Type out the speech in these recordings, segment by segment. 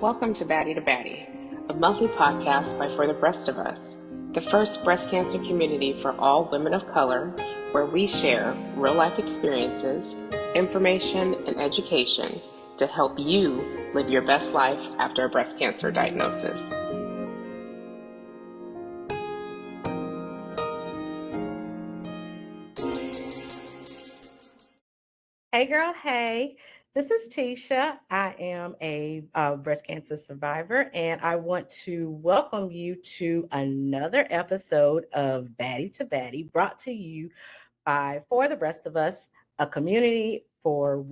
Welcome to Baddie, a monthly podcast by For the Breast of Us, the first breast cancer community for all women of color, where we share real-life experiences, information, and education to help you live your best life after a breast cancer diagnosis. Hey girl, hey. This is Tisha. I am a breast cancer survivor, and I want to welcome you to another episode of Baddie to Baddie, brought to you by For the Breast of Us, a community for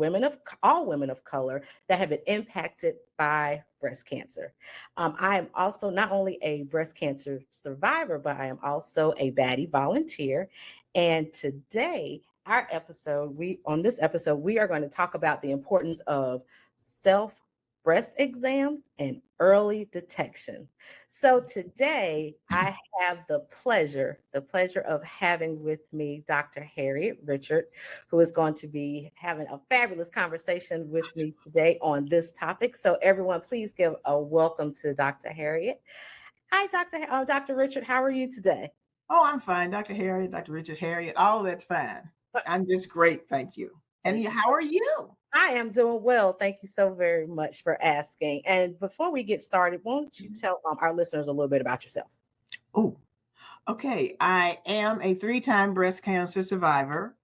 all women of color that have been impacted by breast cancer. I am also not only a breast cancer survivor, but I am also a Baddie volunteer. And today, on this episode, we are going to talk about the importance of self breast exams and early detection. So today I have the pleasure of having with me Dr. Harriet Richard, who is going to be having a fabulous conversation with me today on this topic. So everyone, please give a welcome to Dr. Harriet. Hi, Dr. Richard. How are you today? Oh, I'm fine, Dr. Harriet, Dr. Richard Harriet. All of that's fine. I'm just great, thank you. And how are you? I am doing well. Thank you so very much for asking. And before we get started, won't you tell our listeners a little bit about yourself? Oh, okay. I am a 3-time breast cancer survivor.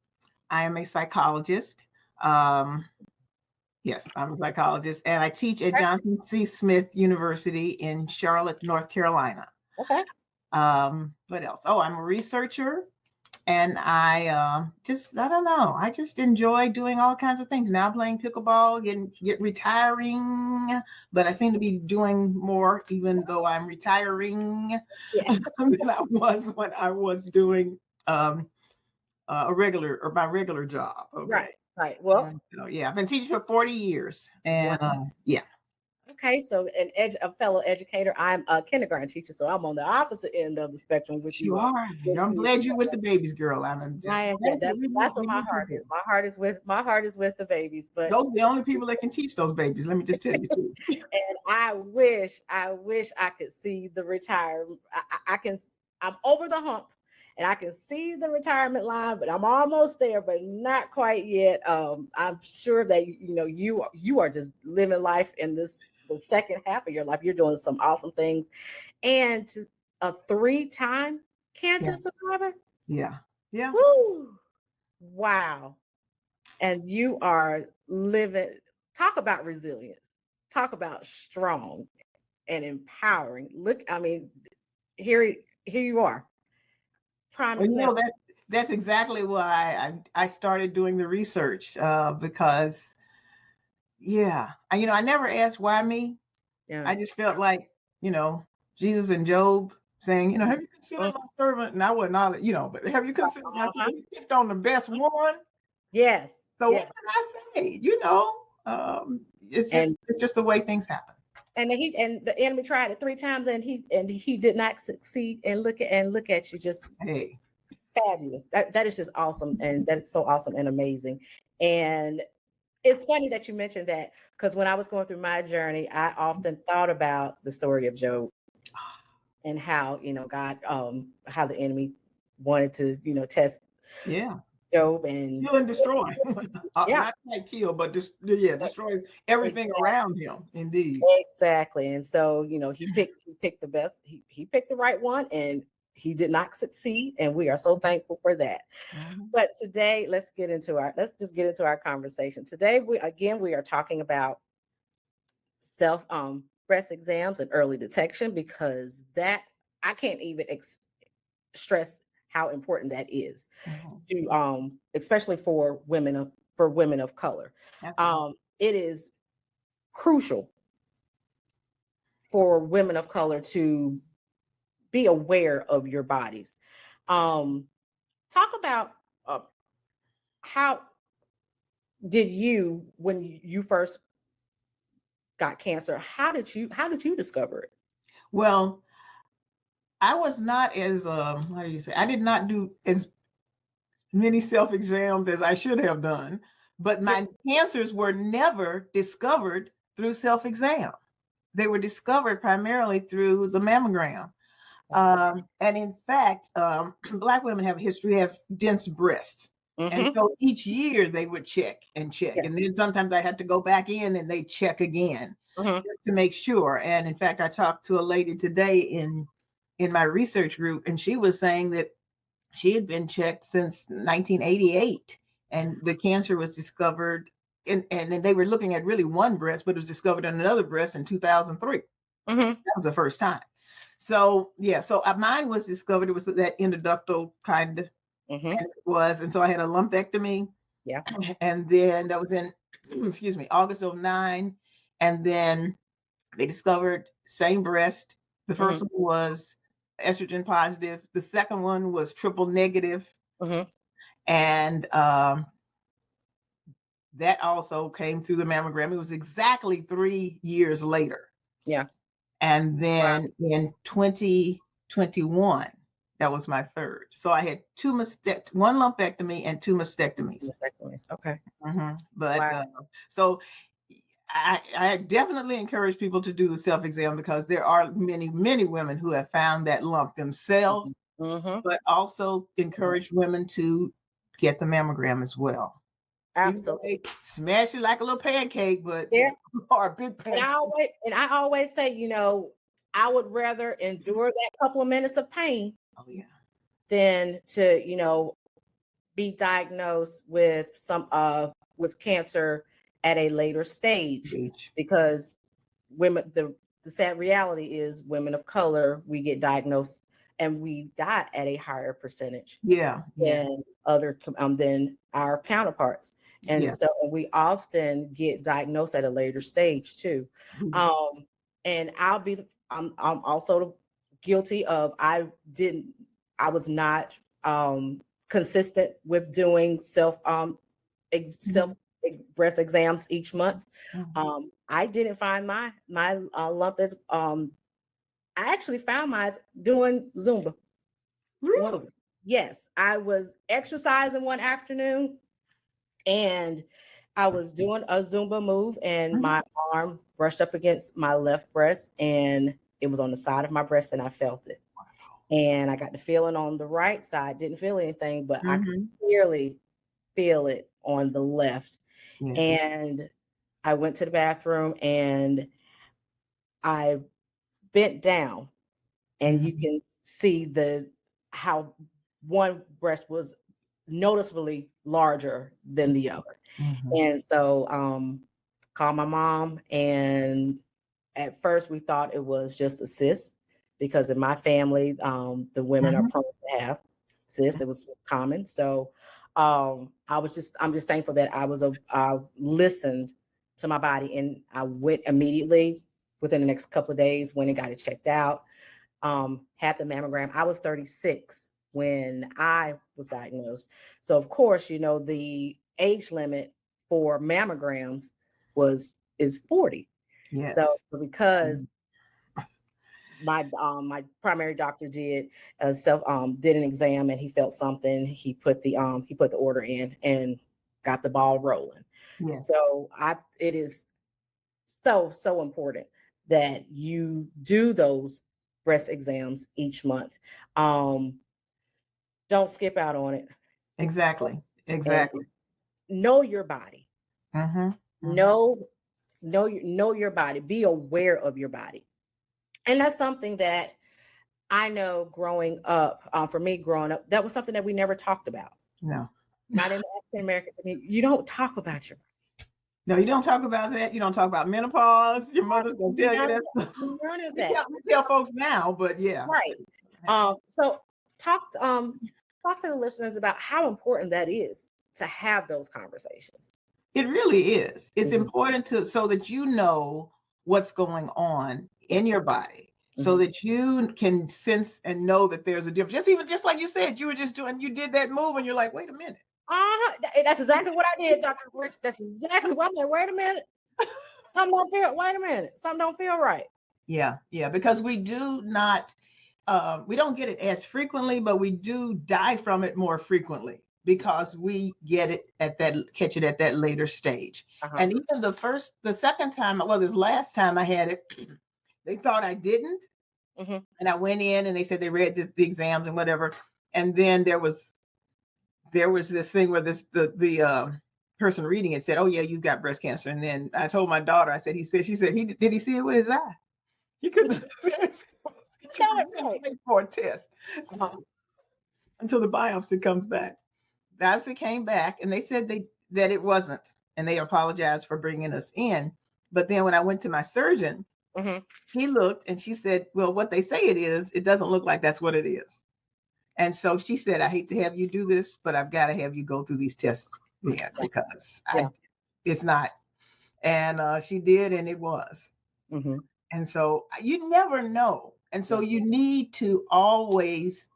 I am a psychologist. Yes, I'm a psychologist, and I teach at Johnson C. Smith University in Charlotte, North Carolina. Okay. What else? Oh, I'm a researcher. And I don't know. I just enjoy doing all kinds of things. Now playing pickleball, get retiring, but I seem to be doing more, even though I'm retiring, than I was when I was doing my regular job. Okay? Right. Well, I've been teaching for 40 years, and yeah. Okay, so a fellow educator. I'm a kindergarten teacher, so I'm on the opposite end of the spectrum with you. Are. I'm glad you're with the babies, girl. That's what my heart is. My heart is with the babies. But those are the only people that can teach those babies. Let me just tell you too. And I wish I could see the retirement. I'm over the hump, and I can see the retirement line, but I'm almost there, but not quite yet. I'm sure that you are just living life in the second half of your life. You're doing some awesome things, and to a 3-time cancer survivor. Yeah. Woo! Wow. And you are living. Talk about resilience. Talk about strong and empowering. Look, I mean, here you are. Prime example. That's exactly why I started doing the research, because I never asked why me. I just felt like, Jesus and Job saying, have you considered my servant? And I wasn't all, but have you considered my servant? You picked on the best one? Yes. So what can I say? It's just the way things happen. And the enemy tried it 3 times, and he did not succeed. And look at you, just fabulous. That is just awesome, and that is so awesome and amazing. And it's funny that you mentioned that, because when I was going through my journey, I often thought about the story of Job and how God, how the enemy wanted to test Job and kill and destroy. Not quite kill, but destroys everything around him. Indeed. Exactly. And so he picked the best. He picked the right one, and he did not succeed, and we are so thankful for that. But today, let's just get into our conversation. Today, we are talking about self breast exams and early detection, because that I can't even stress how important that is to especially for women of color. It is crucial for women of color to be aware of your bodies. Talk about how did you, when you first got cancer, how did you discover it? Well, I was not as I did not do as many self-exams as I should have done, but my cancers were never discovered through self-exam. they were discovered primarily through the mammogram. And in fact, Black women have a history of dense breasts. And Mm-hmm. so each year they would check and check. Yeah. And then sometimes I had to go back in and they check again Mm-hmm. just to make sure. And in fact, I talked to a lady today in my research group, and she was saying that she had been checked since 1988, and the cancer was discovered. And then they were looking at really one breast, but it was discovered in another breast in 2003. Mm-hmm. That was the first time. So yeah, so mine was discovered. It was that endoductal kind of, Mm-hmm. and it was, and so I had a lumpectomy. Yeah. And then that was in, excuse me, August of '09, and then they discovered same breast. The first Mm-hmm. one was estrogen positive. The second one was triple negative, Mm-hmm. and that also came through the mammogram. It was exactly 3 years later. Yeah. And Wow. then in 2021, that was my third. So I had one lumpectomy and two mastectomies. Okay. But Wow. so I definitely encourage people to do the self-exam, because there are many, many women who have found that lump themselves, Mm-hmm. but also encourage women to get the mammogram as well. Even though Absolutely. they smash it like a little pancake, but Yeah. or a big And pancake. I always say, I would rather endure that couple of minutes of pain Oh yeah. than to, be diagnosed with with cancer at a later stage, Age. because women, the sad reality is women of color, we get diagnosed and we die at a higher percentage Yeah. Yeah. than our counterparts. And Yeah. so we often get diagnosed at a later stage too. Mhm. And I'm also guilty of, I was not consistent with doing self Mhm. breast exams each month. Mhm. I didn't find my lump as I actually found mine doing Zumba. Really? Yes, I was exercising one afternoon and I was doing a Zumba move and Mhm. my arm brushed up against my left breast and it was on the side of my breast and I felt it. And I got the feeling on the right side, didn't feel anything, but I could Mhm. clearly feel it on the left. Yes. And I went to the bathroom and I bent down and you Mhm. can see how one breast was noticeably larger than the other. Mhm. And so called my mom, and at first we thought it was just a cyst because in my family, the women are Mhm. prone to have cysts. It was common. So I'm just thankful that I listened to my body and I went immediately within the next couple of days when it got it checked out. Had the mammogram. I was 36 when I was diagnosed. So of course, the age limit for mammograms is 40. So Yes. because Mhm. my primary doctor did an exam and he felt something, he put the order in and got the ball rolling. Yes. So it is so important that you do those breast exams each month. Um, don't skip out on it Exactly. and Exactly. know your body. Mhm. Mhm. Know know your body. Be aware of your body. And that's something that I know growing up, for me growing up, that was something that we never talked about. No. Not in the African American community. You don't talk about your No, you don't talk about that. You don't talk about menopause. Your mother's gonna tell you none, that. none of We that. tell folks now, but yeah. Right. So talk to the listeners about how important that is to have those conversations. It really is. It's Mhm. important to so that you know what's going on Yeah. in your body, so Mhm. that you can sense and know that there's a difference. Just like you said, you were just doing, you did that move, and you're like, wait a minute. That's exactly what I did, Dr. Rich. That's exactly what I'm like. Wait a minute. Wait a minute. Something don't feel right. Yeah, yeah, because we do not, we don't get it as frequently, but we do die from it more frequently. because we catch it at that later stage. And even the second time, well, this last time I had it, they thought I didn't. And I went in and they said they read the exams and whatever. And then there was this thing where the person reading it said, "Oh yeah, you've got breast cancer." And then I told my daughter, I said, she said, did he see it with his eye? He couldn't wait for a test until the biopsy comes back. The biopsy came back and they said that it wasn't, and they apologized for bringing us in. But then when I went to my surgeon, he looked and she said, "Well, what they say it is, it doesn't look like that's what it is." And so she said, "I hate to have you do this, but I've got to have you go through these tests because it's not." And she did, and it was. And so you never know. And so you need to always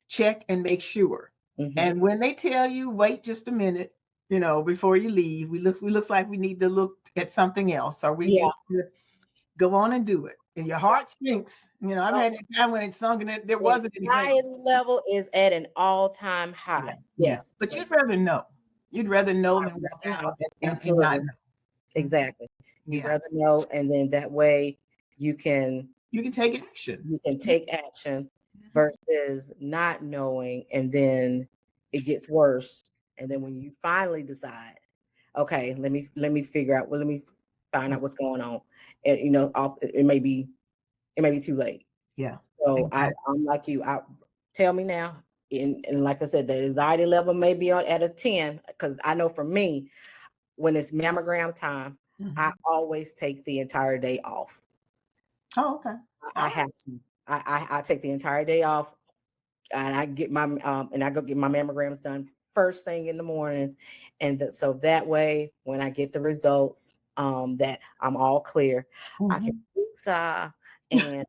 check and make sure. And when they tell you, wait just a minute, before you leave, we looks like we need to look at something else, or we need to go on and do it. And your heart sinks. I've had that time when it sunk and there wasn't anything. Anxiety level is at an all-time high. Yes. But you'd rather know. You'd rather know than walk out and not know. Exactly. You'd rather know, and then that way you can take action. You can take action versus not knowing, and then it gets worse. And then when you finally decide, okay, let me figure out. Well, let me find out what's going on. And it may be too late. Yeah. So exactly. I'm like you. Tell me now. And like I said, the anxiety level may be at a 10, because I know for me, when it's mammogram time, I always take the entire day off. Oh, okay. I have to. I take the entire day off, and I get my and I go get my mammograms done first thing in the morning, and so that way when I get the results, that I'm all clear, I can and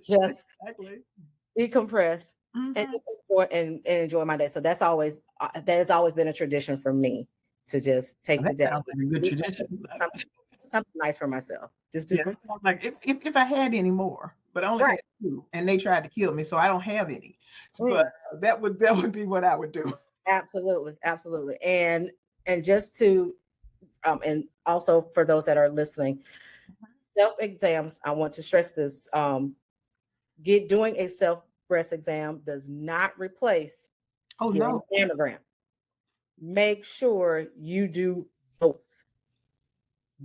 just decompress and just enjoy my day. So that has always been a tradition for me to just take the day. Like a good tradition. Something nice for myself. Just do something. Like if I had any more, but I only had 2, and they tried to kill me, so I don't have any. But that would be what I would do. Absolutely. And just to and also for those that are listening, self-exams, I want to stress this. Doing a self-breast exam does not replace getting a mammogram. Make sure you do both.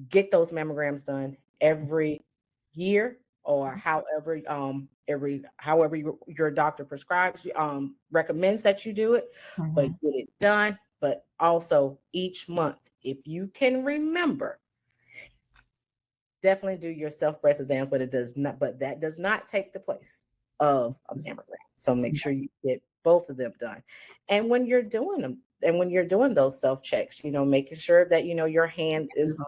Get those mammograms done every year, or however your doctor prescribes, recommends that you do it, but get it done. But also each month, if you can remember, definitely do your self-breast exams, but that does not take the place of a mammogram. So make sure you get both of them done. And when you're doing them, and when you're doing those self-checks, making sure that your hand is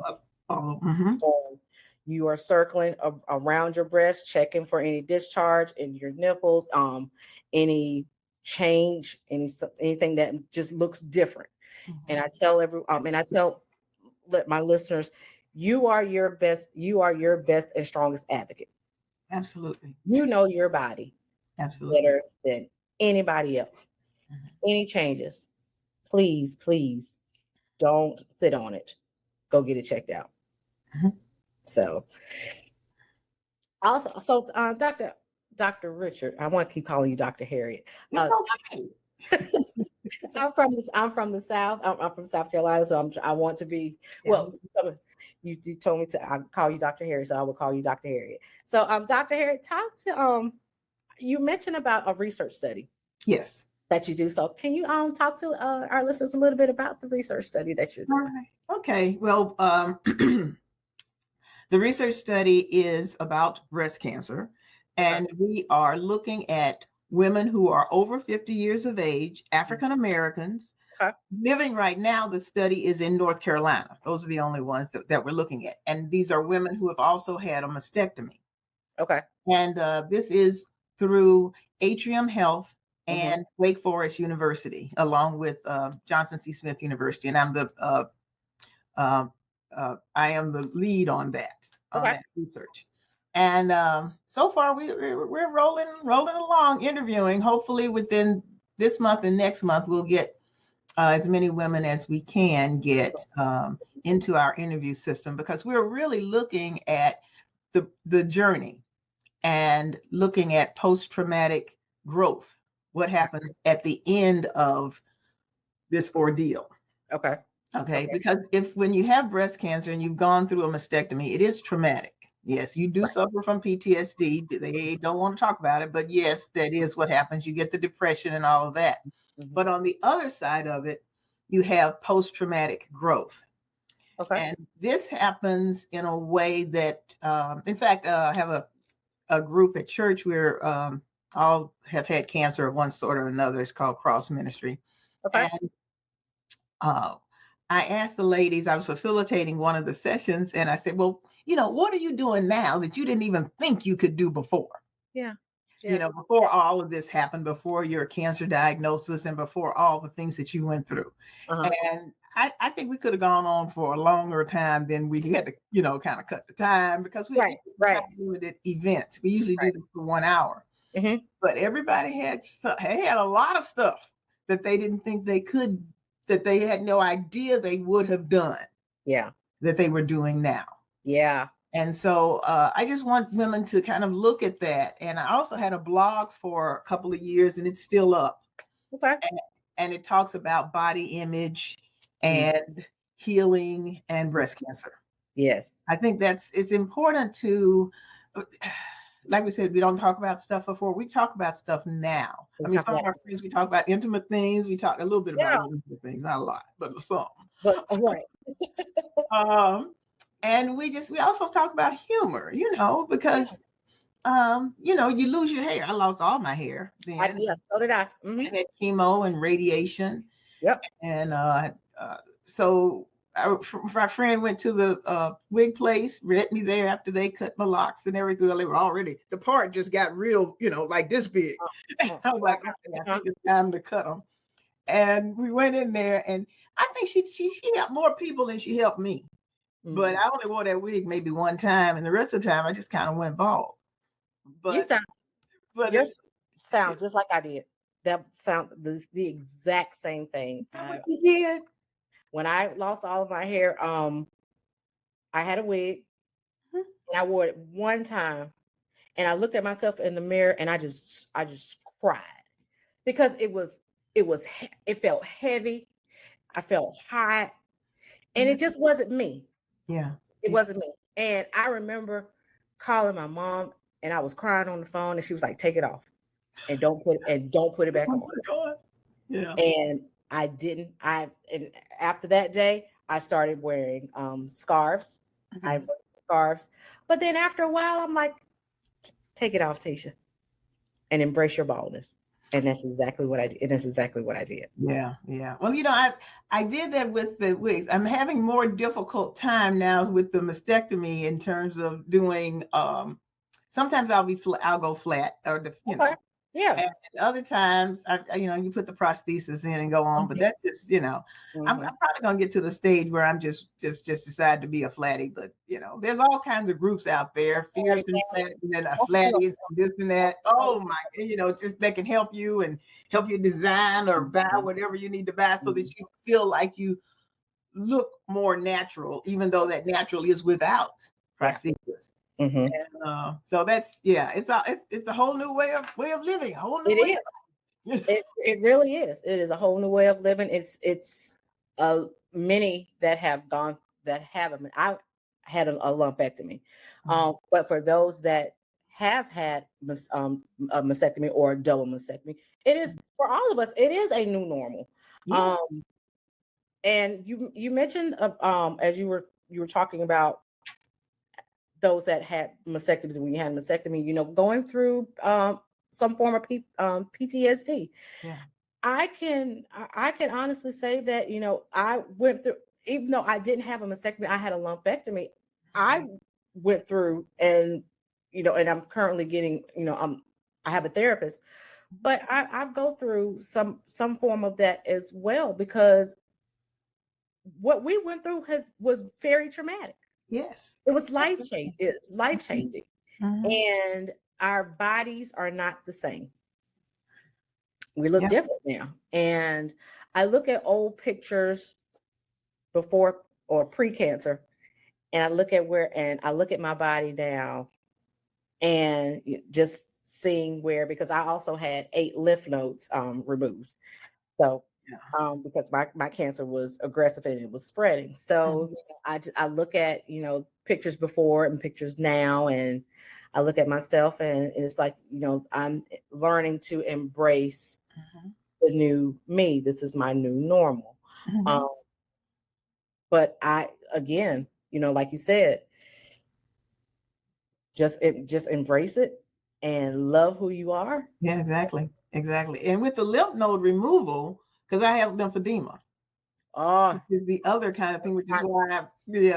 you are circling around your breast, checking for any discharge in your nipples, any change, anything that just looks different. And I tell let my listeners, you are your best and strongest advocate. Absolutely. You know your body better than anybody else. Any changes, please don't sit on it. Go get it checked out. So also, Dr. Richard, I want to keep calling you Dr. Harriet. I'm from the South. I'm from South Carolina, so I want to be. Well, you told me to call you Dr. Harriet, so I will call you Dr. Harriet. So, Dr. Harriet, talk to you mentioned about a research study. Yes. That you do. So, can you talk to our listeners a little bit about the research study that you're doing? All right. Okay. Well, the research study is about breast cancer, and we are looking at women who are over 50 years of age, African Americans, living right now. The study is in North Carolina. Those are the only ones that we're looking at. And these are women who have also had a mastectomy. Okay. And this is through Atrium Health and Wake Forest University, along with Johnson C. Smith University. And I am the lead on that, that research. And so far we're rolling along, interviewing. Hopefully within this month and next month, we'll get as many women as we can get into our interview system, because we're really looking at the journey and looking at post-traumatic growth. What happens at the end of this ordeal? Okay. Okay, because when you have breast cancer and you've gone through a mastectomy, it is traumatic. Yes, you do suffer from PTSD. They don't want to talk about it, but yes, that is what happens. You get the depression and all of that. Mm-hmm. But on the other side of it, you have post-traumatic growth. Okay. And this happens in a way that, in fact, I have a group at church where all have had cancer of one sort or another. It's called Cross Ministry. Okay. And I asked the ladies, I was facilitating one of the sessions, and I said, well, what are you doing now that you didn't even think you could do before? Yeah. Before all of this happened, before your cancer diagnosis and before all the things that you went through. Uh-huh. And I think we could have gone on for a longer time than we had to, kind of cut the time, because we Right. limited events. We usually do them for 1 hour. Mm-hmm. But everybody had a lot of stuff that they didn't think they could, that they had no idea they would have done. Yeah. That they were doing now. Yeah. And so I just want women to kind of look at that. And I also had a blog for a couple of years, and it's still up. Okay. And it talks about body image and healing and breast cancer. Yes. I think it's important to, like we said, we don't talk about stuff before. We talk about stuff now. Some of our friends, we talk about intimate things. We talk a little bit about intimate things, not a lot, but some. But right. And we also talk about humor, because you lose your hair. I lost all my hair then. So did I. Mm-hmm. I had chemo and radiation. Yep. And so my friend went to the wig place, met me there after they cut my locks and everything. They were already, the part just got real, like this big. I was like, okay, I think it's time to cut them. And we went in there, and I think she helped more people than she helped me. Mm-hmm. But I only wore that wig maybe one time, and the rest of the time I just kind of went bald. But yours sounds just like I did. That sound the exact same thing. What you did? When I lost all of my hair, I had a wig, and I wore it one time, and I looked at myself in the mirror, and I just cried, because it felt heavy, I felt hot, and it just wasn't me. Yeah, it wasn't me. And I remember calling my mom, and I was crying on the phone, and she was like, "Take it off, and don't put it back on." Yeah. And I didn't. And after that day, I started wearing scarves. Mm-hmm. I wore scarves, but then after a while, I'm like, "Take it off, Tisha, and embrace your baldness." And that's exactly what I did. Yeah. Well, I did that with the wigs. I'm having more difficult time now with the mastectomy in terms of doing. Sometimes I'll go flat, or Yeah. And other times, you put the prosthesis in and go on, but that's just, I'm probably gonna get to the stage where I'm just decide to be a flatty. But there's all kinds of groups out there, fierce and flat, and then a flatties, this and that. Oh my, just that can help you and help you design or buy whatever you need to buy, so that you feel like you look more natural, even though that natural is without prosthesis. Mm-hmm. And so that's it's a whole new way of living. A whole new way. It really is. It is a whole new way of living. It's many that have gone that have them. I had a lumpectomy, but for those that have had a mastectomy or a double mastectomy, it is, for all of us, it is a new normal. Yeah. And you mentioned as you were talking about those that had mastectomies, when you had a mastectomy, going through some form of PTSD. Yeah. I can honestly say that, I went through, even though I didn't have a mastectomy, I had a lumpectomy. I went through, and and I'm currently getting, I have a therapist, but I go through some form of that as well, because what we went through was very traumatic. Yes. It was life-changing. Mm-hmm. And our bodies are not the same. We look Yeah. different now. And I look at old pictures before or pre-cancer, and I look at my body now, and just seeing where, because I also had 8 lymph nodes removed. So Yeah. because my cancer was aggressive and it was spreading. So Mhm. I look at, pictures before and pictures now, and I look at myself, and it's like, I'm learning to embrace Mhm. the new me. This is my new normal. Mhm. Um, but I, again, like you said, just embrace it and love who you are. Yeah, exactly. Exactly. And with the lymph node removal, because I have lymphedema, Oh, which is the other kind of thing, which is why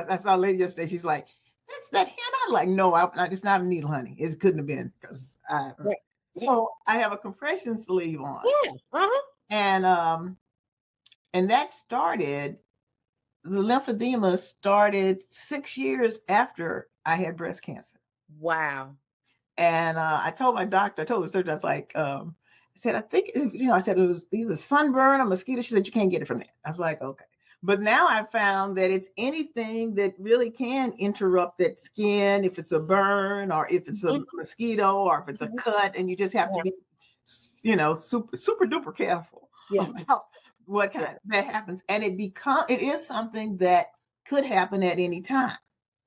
I saw a lady yesterday. She's like, "That's that hen." I'm like, "No, it's not a needle, honey. It couldn't have been because I." yeah, So I have a compression sleeve on, yeah, uh-huh. and that started. The lymphedema started 6 years after I had breast cancer. Wow. And I told my doctor, I told the surgeon, I was like, I said, I think, I said it was either sunburn or mosquito. She said, you can't get it from that. I was like, okay. But now I found that it's anything that really can interrupt that skin, if it's a burn or if it's a Mhm, mosquito or if it's a mhm. cut, and you just have to Yeah, be, super, super duper careful yes, about what yeah. kind that happens. And it is something that could happen at any time.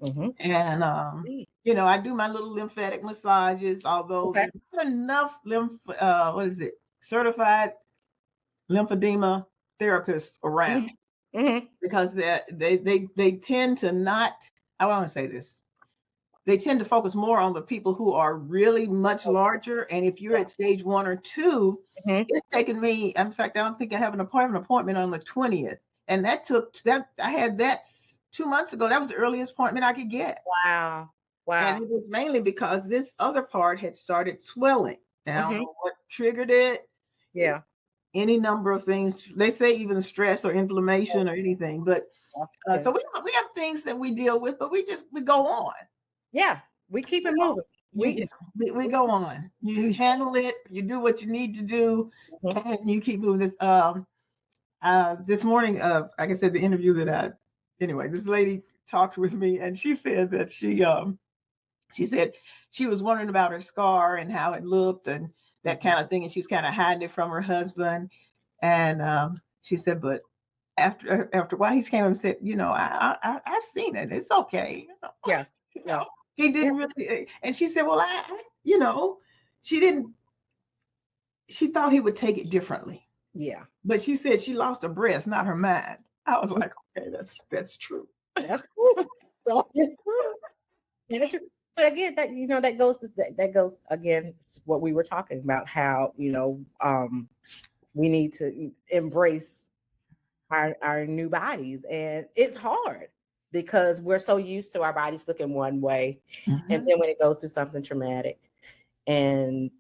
Hmm. And I do my little lymphatic massages, although Okay. there's not enough what is it, certified lymphedema therapists Hmm. around, Hmm. because they tend to not. I want to say this. They tend to focus more on the people who are really much larger. And if you're Yeah. at stage 1 or 2, Hmm. it's taken me. In fact, I don't think I have an appointment on the 20th, and I had that 2 months ago. That was the earliest appointment I could get. Wow. And Wow. it was mainly because this other part had started swelling. Now, I don't Hmm. know what triggered it. It Yeah. any number of things. They say even stress or inflammation or anything. But Yeah. so we have things that we deal with, but we go on. Yeah. We keep it You know, moving. yeah, we We go on. You handle it. You do what you need to do, Mhm. and you keep moving. This morning, like I said, the interview anyway, this lady talked with me, and she said that she said she was wondering about her scar and how it looked and that kind of thing, and she was kind of hiding it from her husband. And she said, but after a while, he came and said, I've seen it. It's okay. Yeah. You Yeah. know, he Yeah. didn't really. And she said, well, she didn't. She thought he would take it differently, Yeah. but she said she lost her breast, not her mind. I was like, okay, that's true. That's true. That is true. That is true. But again, that goes again, it's what we were talking about, how, we need to embrace our new bodies. And it's hard because we're so used to our bodies looking one way. And Mhm. then when it goes through something traumatic and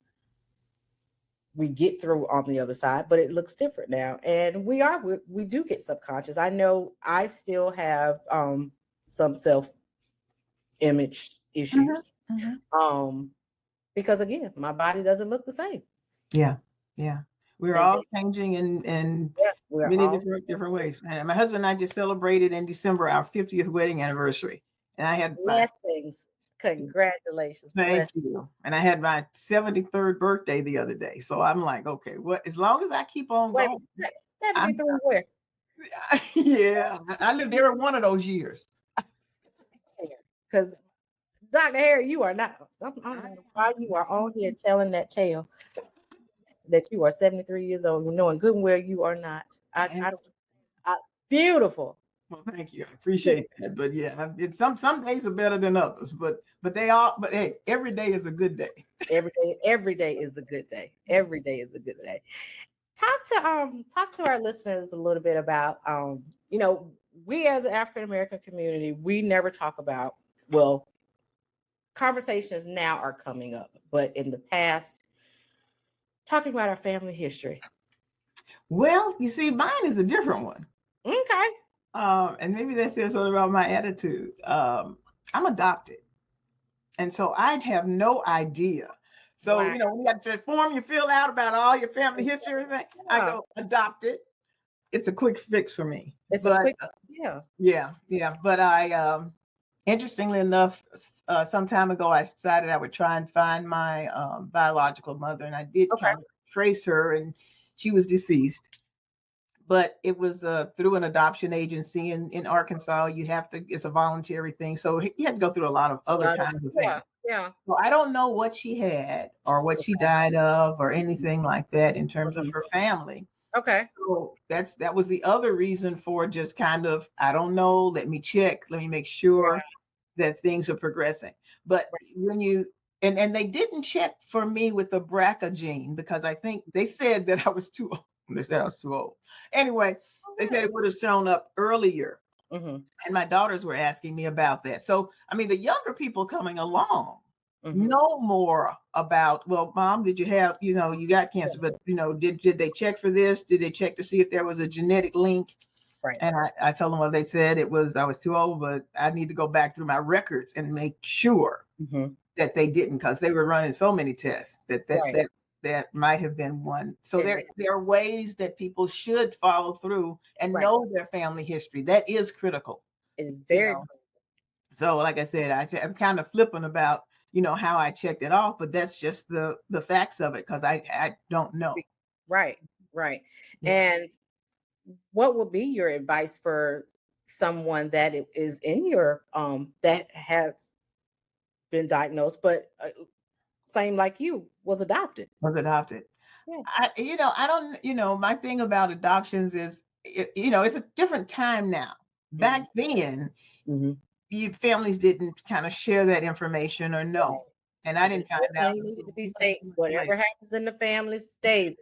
we get through on the other side, but it looks different now. And we do get subconscious. I know I still have some self image Mhm. issues. Mhm. Um, because again, my body doesn't look the same. Yeah, yeah. We're And then, all changing in yeah, we're many all different ways. And my husband and I just celebrated in December our 50th wedding anniversary. And I had my blessings. Congratulations. thank Bless. you. And I had my 73rd birthday the other day. So I'm like, okay, what as long as I keep on Wait, going, I'm 73 where? yeah, I lived every one of those years. Because Dr. Harry, you are not. I don't know why you are on here telling that tale that you are 73 years old, knowing good and well you are not. And I don't. Beautiful. well, thank you. I appreciate that. But yeah, it's some days are better than others, but hey, every day is a good day. Every day is a good day. Every day is a good day. Talk to our listeners a little bit about we as an African American community, we never talk about, well, conversations now are coming up, but in the past, talking about our family history. Well, you see, mine is a different one. Okay. And maybe that says something about my attitude. I'm adopted. And so I'd have no idea. So, Wow. when you got to form you fill out about all your family history, everything, I Yeah. go adopt it. It's a quick fix for me. It's a But quick, yeah. yeah. But interestingly enough, some time ago, I decided I would try and find my biological mother, and I did Okay. kind of trace her, and she was deceased. But it was through an adoption agency in Arkansas. It's a voluntary thing. So you had to go through a lot of other kinds of Yeah. things. Yeah. So I don't know what she had or what she died of or anything like that in terms of Mhm. her family. Okay. So that was the other reason for just kind of, I don't know, let me check, let me make sure that things are progressing. But when you and they didn't check for me with the BRCA gene because I think they said that I was too old. They said I was too old. Anyway, they said it would have shown up earlier. Mm-hmm. And my daughters were asking me about that. So, I mean, the younger people coming along Mm-hmm. know more about, well, mom, did you have, you got cancer, but, did they check for this? Did they check to see if there was a genetic link? Right. And I told them, well, they said I was too old, but I need to go back through my records and make sure Mm-hmm. that they didn't, because they were running so many tests Right. that might have been one. So It there are ways that people should follow through and Right. know their family history. That is critical. is You very know. So like I said, I'm kind of flippant about, how I checked it off, but that's just the facts of it, because I don't know. right. Right. Yeah. And what would be your advice for someone that is in your that has been diagnosed, but same like you was adopted? Was adopted. Yeah. I don't, my thing about adoptions is, it's a different time now. Back then, Mm-hmm. families didn't kind of share that information or know. And I didn't find out Everything needed to be much, safe. much Whatever later. happens in the family stays.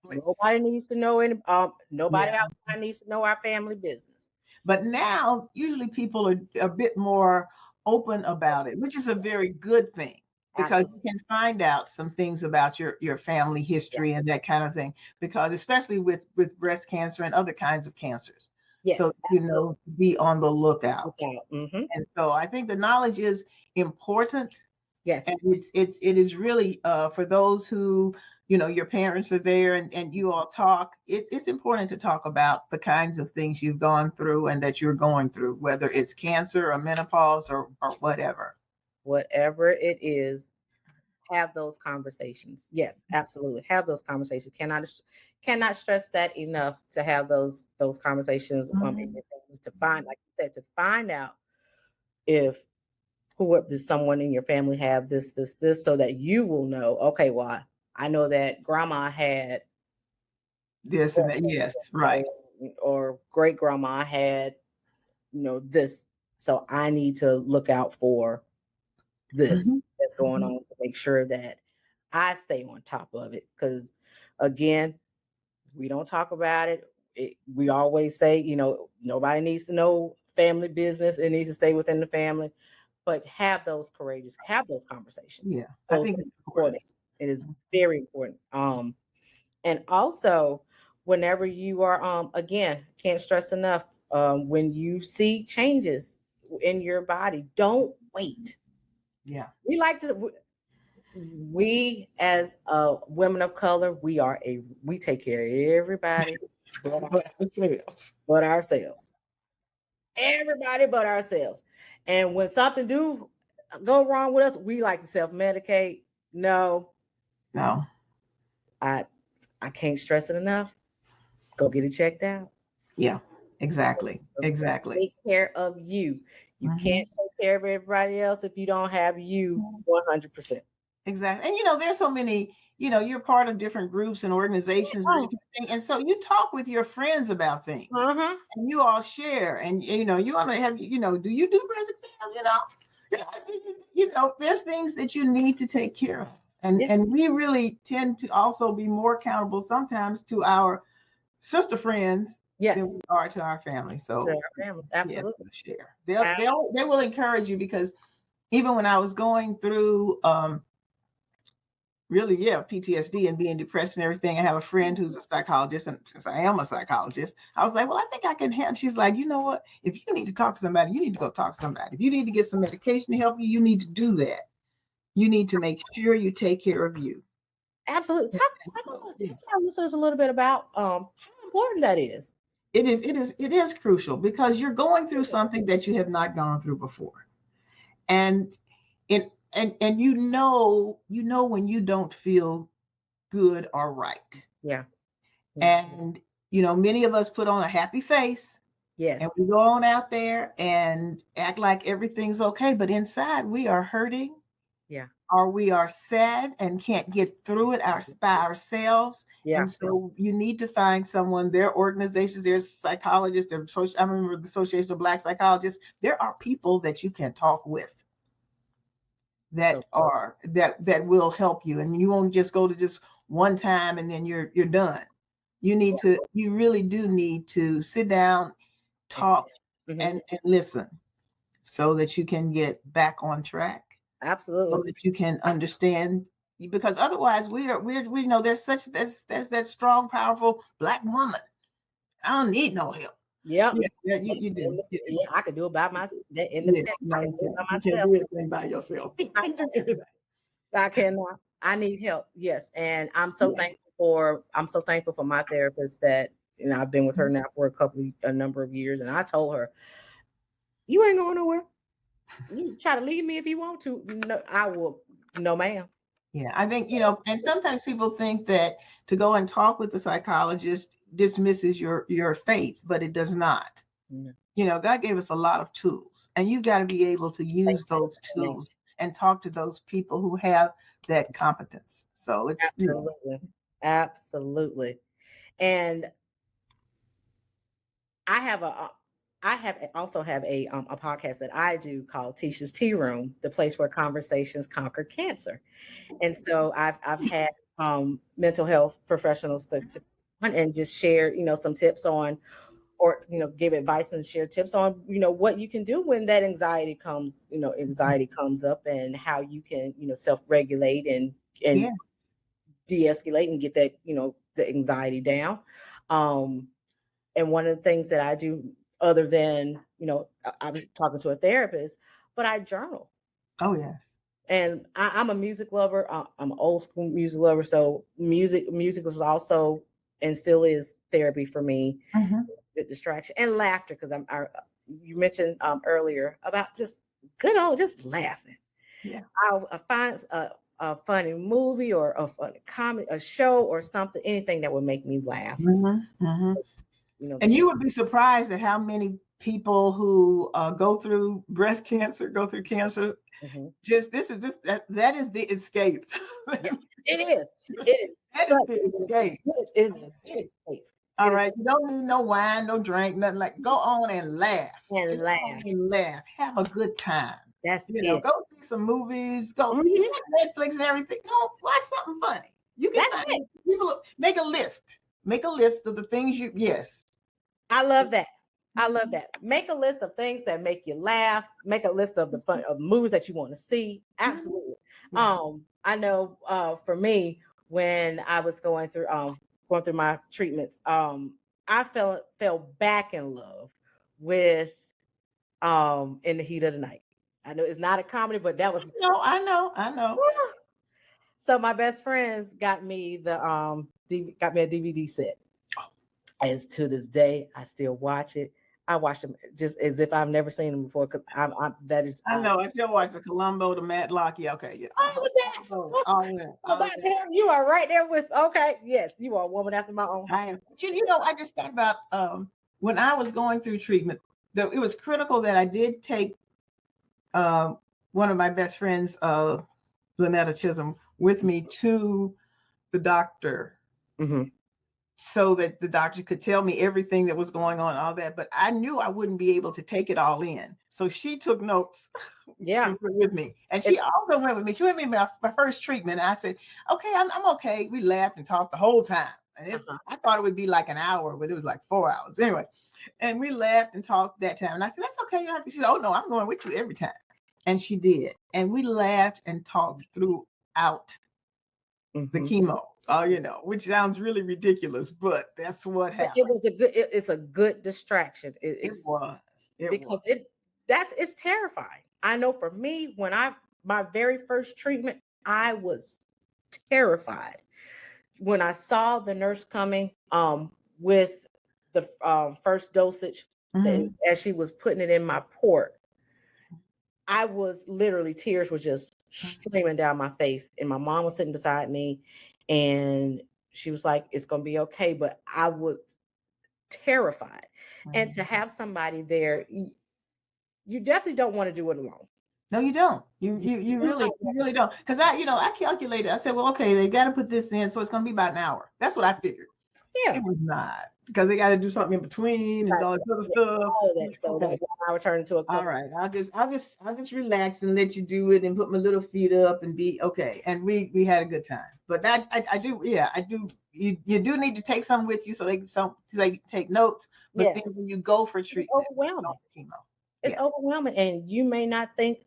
Nobody needs to know any. Nobody Yeah. outside needs to know our family business. But now, usually people are a bit more open about it, which is a very good thing, because Absolutely. you can find out some things about your family Yeah. history and that kind of thing, because especially with breast cancer and other kinds of cancers. Yes. So, Absolutely. be on the lookout. Mm-hmm. And so I think the knowledge is important. Yes. And it is really for those who, your parents are there, and you all talk. It's important to talk about the kinds of things you've gone through and that you're going through, whether it's cancer or menopause or whatever. Whatever it is, have those conversations. Yes, absolutely. Have those conversations. Cannot stress that enough, to have those conversations in Mhm. your families, to find, like you said, to find out if who does someone in your family have this, so that you will know, okay, well, I know that grandma had This and that. Yes, right. or great grandma had, this. So I need to look out for this Mhm. that's going Mhm. on, to make sure that I stay on top of it. Because again, we don't talk about it. We always say, nobody needs to know family business. It needs to stay within the family. But have those conversations. Yeah, I Those think are it's important. important. It is very important. And also, whenever you are, again, can't stress enough, when you see changes in your body, don't wait. Yeah. We like to, we as women of color, we take care of everybody but, But ourselves. but ourselves. Everybody but ourselves. And when something do go wrong with us, we like to self-medicate. No, No. I I can't stress it enough. Go get it checked out. Yeah. Exactly. Exactly. Take care of you. You Mhm. can't take care of everybody else if you don't have you 100%. Exactly. And there's so many, you're part of different groups and organizations and Oh, everything. And so you talk with your friends about things, uh-huh. and you all share, and you want to have, do you do breast exams? There's things that you need to take care of. Yeah. And we really tend to also be more accountable sometimes to our sister friends Yes. than we are to our family. So yes, Absolutely. share. They will encourage you, because even when I was going through really, yeah, PTSD and being depressed and everything. I have a friend who's a psychologist, and since I am a psychologist, I was like, well, I think I can help. She's like, you know what? If you need to talk to somebody, you need to go talk to somebody. If you need to get some medication to help you, you need to do that. you need to make sure you take care of you. Absolutely. Tell listeners a little bit about how important that is. It is crucial because you're going through something that you have not gone through before. And and you know when you don't feel good or right. Yeah. And many of us put on a happy face. Yes. And we go on out there and act like everything's okay, but inside we are hurting. Yeah. Or we are sad and can't get through it by ourselves. Yeah. And so you need to find someone, their organizations, there's psychologists, I remember the Association of Black Psychologists. There are people that you can talk with that will help you. And you won't just go to just one time and then you're done. You really do need to sit down, talk, and listen so that you can get back on track. Absolutely. So that you can understand, because otherwise we know there's that strong, powerful Black woman. I don't need no help. Yep. Yeah, you do. Yeah, I can do it by myself. You can't do anything by yourself. I cannot. I need help. Yes, and I'm so thankful for my therapist that I've been with her now for a number of years, and I told her, "You ain't going nowhere. You try to leave me if you want to. No, I will. No, ma'am." Yeah, I think, and sometimes people think that to go and talk with the psychologist dismisses your faith, but it does not. Mm-hmm. God gave us a lot of tools, and you've got to be able to use those tools and talk to those people who have that competence. So it's absolutely. And I also have a podcast that I do called Tisha's Tea Room, the place where conversations conquer cancer. And so I've had mental health professionals to and just share, some tips on, or, give advice and share tips on, what you can do when that anxiety comes up, and how you can, self-regulate and de-escalate and get that, the anxiety down. And one of the things that I do, other than, I'm talking to a therapist, but I journal. Oh, yes. And I'm a music lover. I'm an old school music lover. So music was also and still is therapy for me. Mm-hmm. Good distraction and laughter, because you mentioned earlier about just good old just laughing. Yeah. I find a funny movie or a funny comedy, a show or something, anything that would make me laugh. Mm-hmm. Mm-hmm. And you would be surprised at how many people who go through cancer. Mm-hmm. That is the escape. Yeah, it is. That is the escape. It is the escape. All right, you don't need no wine, no drink, nothing. Like, go on and laugh. Laugh. Have a good time. That's it. Go see some movies. Go Netflix and everything. Go watch something funny. You can people make a list. Make a list of the things I love that. Make a list of things that make you laugh. Make a list of of movies that you want to see. Absolutely. Mm-hmm. I know for me, when I was going through my treatments, I fell back in love with In the Heat of the Night. I know it's not a comedy, but that was I know. So my best friends got me a DVD set. As to this day, I still watch it. I watch them just as if I've never seen them before, because I still watch the Columbo, the Matlock. Yeah, okay, yeah. You are right there with. Okay, yes, you are a woman after my own heart. I am. I just thought about when I was going through treatment, that it was critical that I did take one of my best friends, Lynetta Chisholm, with me to the doctor. Mm-hmm. So that the doctor could tell me everything that was going on, all that. But I knew I wouldn't be able to take it all in. So she took notes with me. And she also went with me. She went with me my first treatment. And I said, okay, I'm okay. We laughed and talked the whole time. And I thought it would be like an hour, but it was like 4 hours. Anyway, and we laughed and talked that time. And I said, that's okay. You don't have to. She said, oh, no, I'm going with you every time. And she did. And we laughed and talked throughout the chemo. Which sounds really ridiculous, but that's what happened. It's a good distraction. It's terrifying. I know for me, when I my very first treatment, I was terrified when I saw the nurse coming with the first dosage that, as she was putting it in my port. I was literally, tears were just streaming down my face, and my mom was sitting beside me, and she was like, "It's gonna be okay," but I was terrified. And to have somebody there, you definitely don't want to do it alone. No, you don't. You really don't. Because I calculated. I said, well, okay, they got to put this in, so it's going to be about an hour. That's what I figured. Yeah, it was not, because they got to do something in between and all that other stuff. All of that. So that 1 hour turned into a couple. All right, I'll just relax and let you do it and put my little feet up and be okay. And we had a good time. But that I do. You do need to take some with you so they can take notes. But then when you go for treatment, it's overwhelming. It's overwhelming, and you may not think,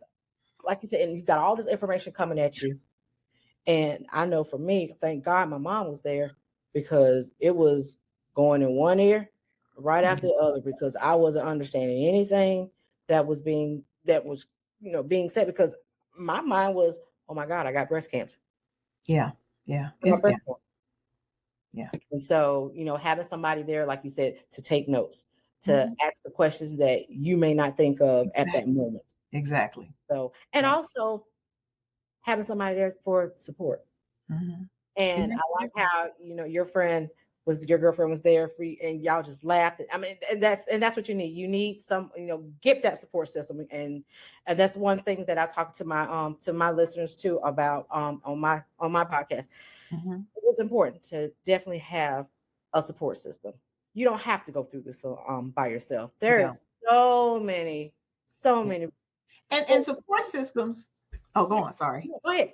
like you said, and you've got all this information coming at you. And I know for me, thank God my mom was there, because it was going in one ear right after the other, because I wasn't understanding anything that was being said, because my mind was, oh my God, I got breast cancer. Yeah. And so, having somebody there, like you said, to take notes, to ask the questions that you may not think of at that moment. Exactly. So, and also having somebody there for support. And I like how, your girlfriend was there for you, and y'all just laughed. I mean, and that's what you need. You need some, get that support system. And that's one thing that I talk to my listeners too about on my podcast. It's important to definitely have a support system. You don't have to go through this by yourself. There's so many. And support systems. Oh, go on. Sorry. Go ahead.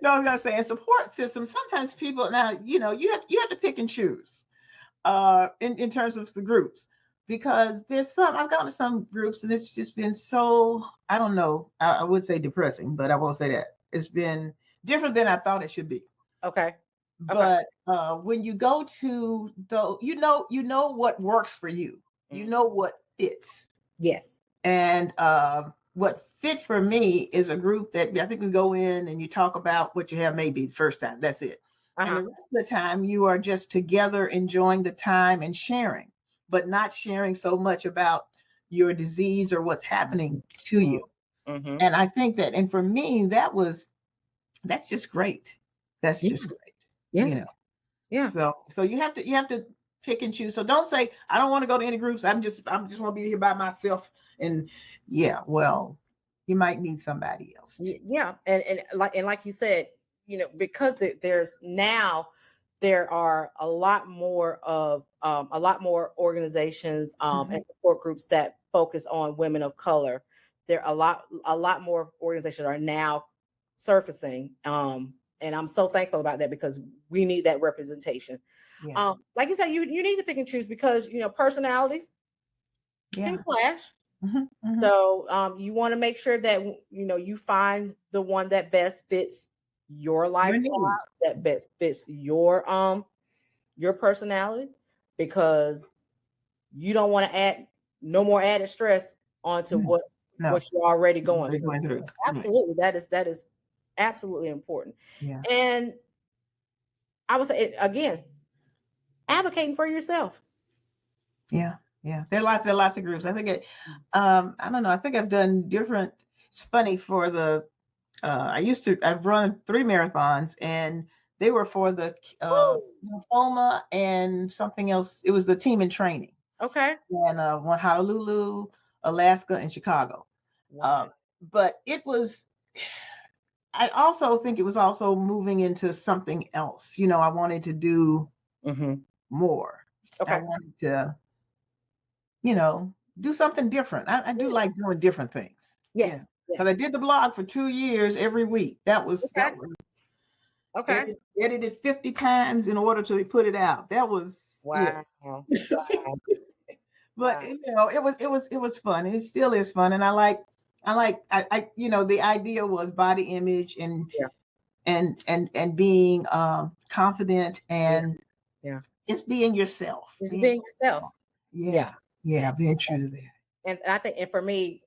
No, I was gonna say, in support systems, sometimes people, now, you have to pick and choose in terms of the groups, because I've gone to some groups and it's just been so, I don't know, I would say depressing, but I won't say that. It's been different than I thought it should be. Okay. But when you go to you know what works for you. You know what fits. Yes. And what fit for me is a group that I think we go in and you talk about what you have maybe the first time. That's it. And the rest of the time you are just together enjoying the time and sharing, but not sharing so much about your disease or what's happening to you. And I think that, and for me, that's just great. That's just great. Yeah. Yeah. So you have to pick and choose. So don't say, I don't want to go to any groups. I just want to be here by myself. And well, you might need somebody else. Yeah. And like you said, because there are a lot more organizations and support groups that focus on women of color. There are a lot more organizations are now surfacing. And I'm so thankful about that, because we need that representation. Yeah. Like you said, you need to pick and choose, because personalities can clash. So you want to make sure that you find the one that best fits your lifestyle, that best fits your personality, because you don't want to add no more added stress onto what you're already going through. Absolutely, that is absolutely important. Yeah. And I would say, again, advocating for yourself. Yeah. There are lots of groups. I think I don't know. I think I've done different. It's funny, for the I've run 3 marathons, and they were for the lymphoma and something else. It was the team in training. Okay. And one Honolulu, Alaska, and Chicago. Wow. But I also think it was also moving into something else. I wanted to do more. Okay. I wanted to, do something different. I do like doing different things. Yes. Because I did the blog for 2 years every week. That was okay. Edited 50 times in order to put it out. That was wow. But it was fun, and it still is fun. And I the idea was body image and being confident and just being yourself. Being yourself. Yeah, being true to that. And I think, and for me,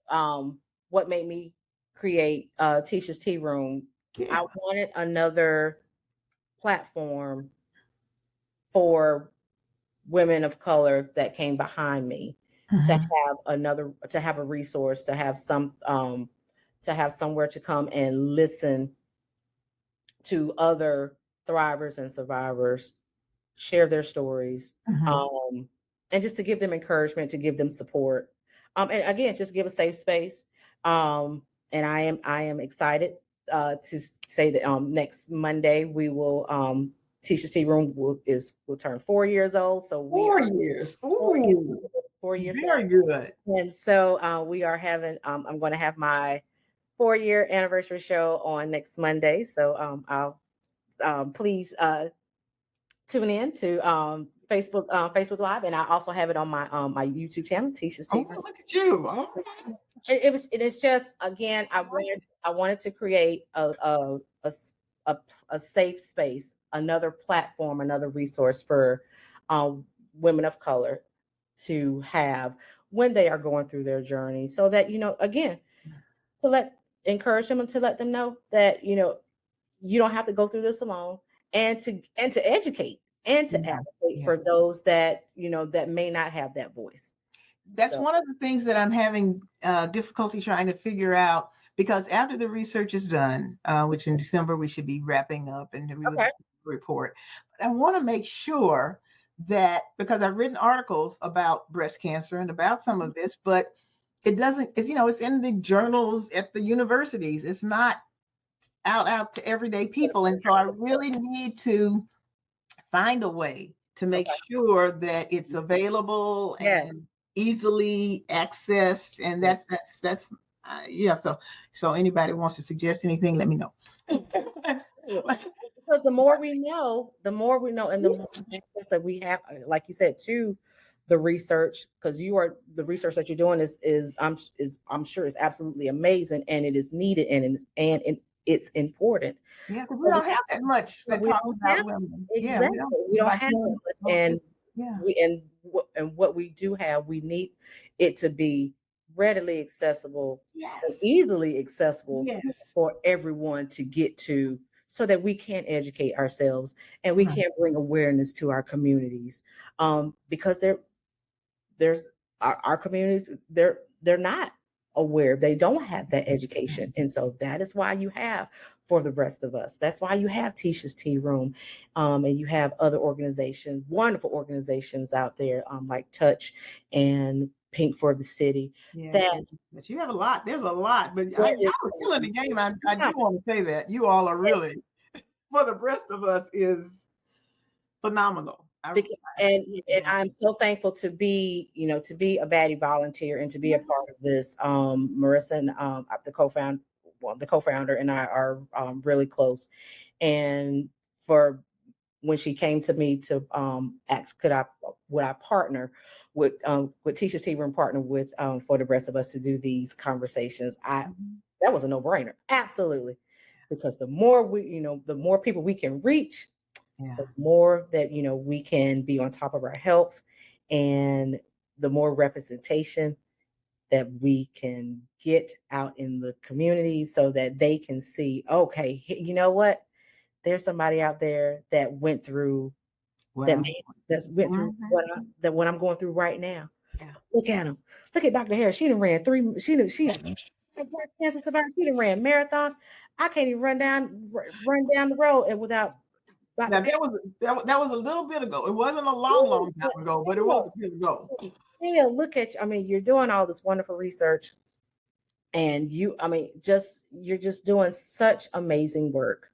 what made me create Tisha's Tea Room, I Yeah. wanted another platform for women of color that came behind me to Mhm. have to have a resource, to have somewhere to come and listen to other thrivers and survivors share their stories, Mhm. um, and just to give them encouragement, to give them support, and again, just give a safe space. Um, and I am excited to say that next Monday we will Teacher's Tea Room will turn 4 years old. So we 4 years. four years, Ooh, 4 years old, very good. and so we are having. I'm going to have my 4 year anniversary show on next Monday. So I'll please tune in to Facebook Live, and I also have it on my YouTube channel, Tisha's Oh, Tea Room. look at you. All right. It is just again I wanted to create a a safe space, another platform, another resource for women of color to have when they are going through their journey, so that again to let encourage them and to let them know that you don't have to go through this alone, and to educate and to Yeah. advocate Yeah. for those that that may not have that voice. That's So one of the things that I'm having difficulty trying to figure out because after the research is done, which in December we should be wrapping up and we would okay, report, but I want to make sure that because I've written articles about breast cancer and about some of this, but it doesn't, it's in the journals at the universities. It's not out to everyday people. And so I really need to find a way to make okay, sure that it's available yes, and easily accessed. And yes. that's yeah. So anybody wants to suggest anything, let me know. Because the more we know, and the more access that we have, like you said, to the research, because the research that you're doing I'm sure is absolutely amazing, and it is needed, it's important. Yeah, because we But don't have that much that we talks don't about have women. Yeah, we exactly don't we don't like have that women. much, and Yeah. what we do have, we need it to be readily accessible and Yes. easily accessible Yes. for everyone to get to, so that we can educate ourselves and we Right. can bring awareness to our communities, because there's our communities, they're not aware, they don't have that education, and so that is why you have For the Rest of Us, that's why you have Tisha's Tea Room, and you have other organizations, wonderful organizations out there, like Touch and Pink for the City, Yeah, that but you have a lot. There's a lot, but there is y'all are killing the game. I yeah, do want to say that you all are really for the rest of us is phenomenal. and I'm so thankful to be, to be a Baddie volunteer and to be a part of this. Marissa and the co-founder and I are really close. And for when she came to me to ask, would I partner with Tisha's Tea Room, partner with For the Rest of Us to do these conversations, that was a no-brainer, absolutely, because the more people we can reach, Yeah. the more that we can be on top of our health, and the more representation that we can get out in the community, so that they can see, okay, you know what, there's somebody out there that went through that Well, man that's went through what I'm going through right now. yeah. Look at him. Look at Dr. Harris. She done ran three. She a breast cancer survivor. She done ran marathons. I can't even run down the road and without Now about that was a little bit ago. It wasn't a long time ago, but it was a bit ago. still look at you. I mean, you're doing all this wonderful research, and you're just doing such amazing work,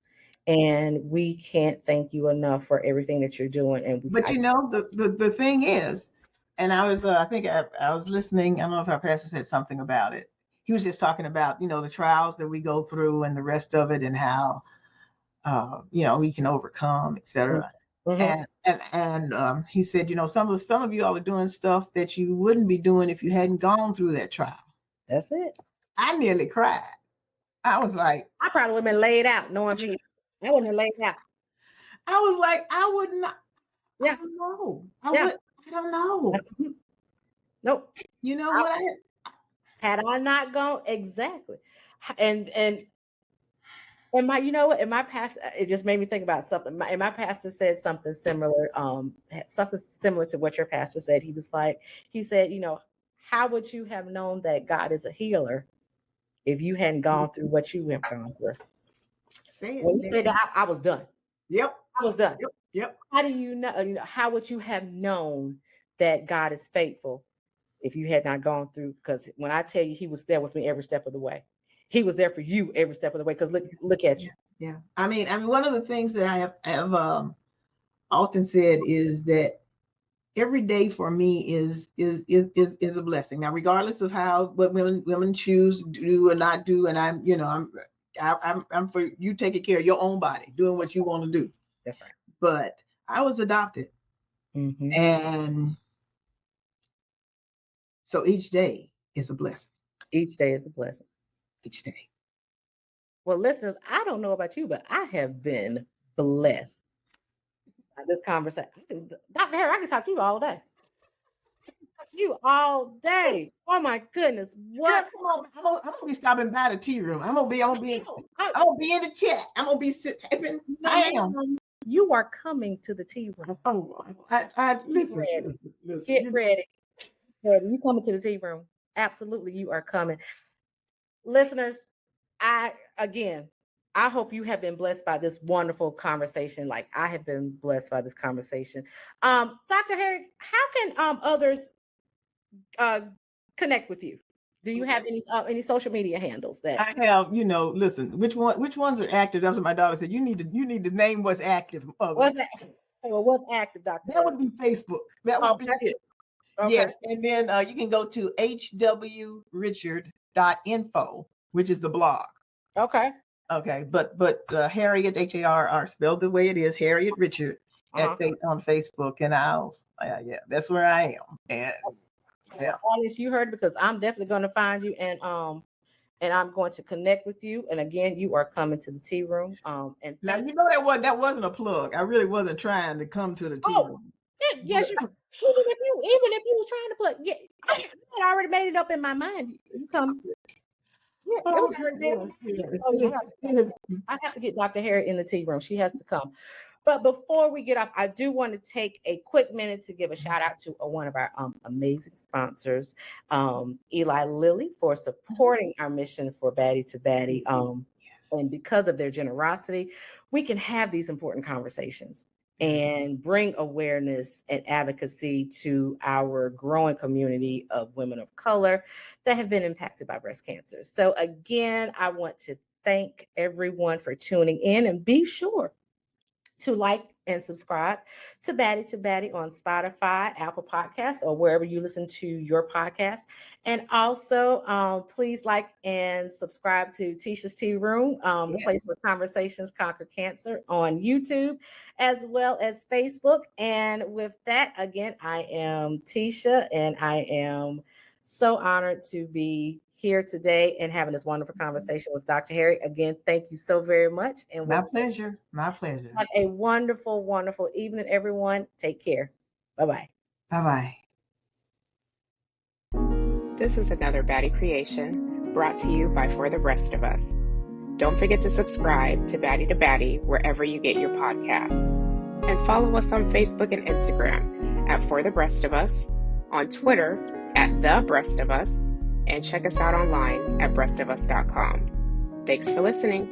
and we can't thank you enough for everything that you're doing. And But the thing is, and I think I was listening. I don't know if our pastor said something about it. He was just talking about the trials that we go through and the rest of it and how we can overcome, etc. Mhm. And he said, some of you all are doing stuff that you wouldn't be doing if you hadn't gone through that trial. That's it. I nearly cried. I was like, I probably would have been laid out, knowing me. I wouldn't have laid out. I would not. I Yeah, don't know. yeah. I don't know. Nope. You know I, what? had I not gone exactly, And my, you know what? And my pastor, it just made me think about something. My pastor said something similar, to what your pastor said. He said, how would you have known that God is a healer if you hadn't gone through what you have gone through? When he said that, I was done. Yep. I was done. Yep. How do you know? How would you have known that God is faithful if you had not gone through? Because when I tell you, He was there with me every step of the way. He was there for you every step of the way. Because look at you. Yeah. I mean, one of the things that I have often said is that every day for me is a blessing. Now, regardless of what women choose to do or not do, and I'm for you taking care of your own body, doing what you want to do. That's right. But I was adopted, and so each day is a blessing. Each day is a blessing. Each day. Well, listeners, I don't know about you, but I have been blessed by this conversation. Dr. Harry, I can talk to you all day. You all day. Oh my goodness. What? I'm gonna be stopping by the tea room. I'm gonna be in the chat. I'm gonna be typing. I am. You are coming to the tea room. Oh, I listen. Get ready. You coming to the tea room? Absolutely, you are coming. Listeners, I hope you have been blessed by this wonderful conversation. Like I have been blessed by this conversation. Dr. Harry, how can others connect with you? Do you have any social media handles that I have? Listen, which ones are active? That's what my daughter said. You need to name what's active. What's that? Well, what's active, Dr. That would be Facebook. That would be it. Okay. Yes, and then you can go to hwrichard.info, which is the blog. Okay. Okay, but Harriet HAR spelled the way it is, Harriet Richard on Facebook, and that's where I am. And Alice, you heard, because I'm definitely going to find you, and I'm going to connect with you. And again, you are coming to the tea room. And now that wasn't a plug. I really wasn't trying to come to the tea room. Yes, even if you was trying to plug, I had already made it up in my mind. You come. Yeah, it was I have to get Dr. Harry in the tea room. She has to come. But before we get off, I do want to take a quick minute to give a shout out to one of our amazing sponsors, Eli Lilly, for supporting our mission for Baddie to Baddie. And because of their generosity, we can have these important conversations and bring awareness and advocacy to our growing community of women of color that have been impacted by breast cancer. So again, I want to thank everyone for tuning in, and be sure to like and subscribe to Baddie on Spotify, Apple Podcasts, or wherever you listen to your podcast. And also, please like and subscribe to Tisha's Tea Room, the place where conversations conquer cancer, on YouTube, as well as Facebook. And with that, again, I am Tisha, and I am so honored to be here today and having this wonderful conversation with Dr. Harry. Again, thank you so very much. And my pleasure. My pleasure. Have a wonderful, wonderful evening, everyone. Take care. Bye-bye. Bye-bye. This is another Baddie creation brought to you by For the Breast of Us. Don't forget to subscribe to Baddie wherever you get your podcasts. And follow us on Facebook and Instagram at For the Breast of Us, on Twitter at The Breast of Us, and check us out online at breastofus.com. Thanks for listening.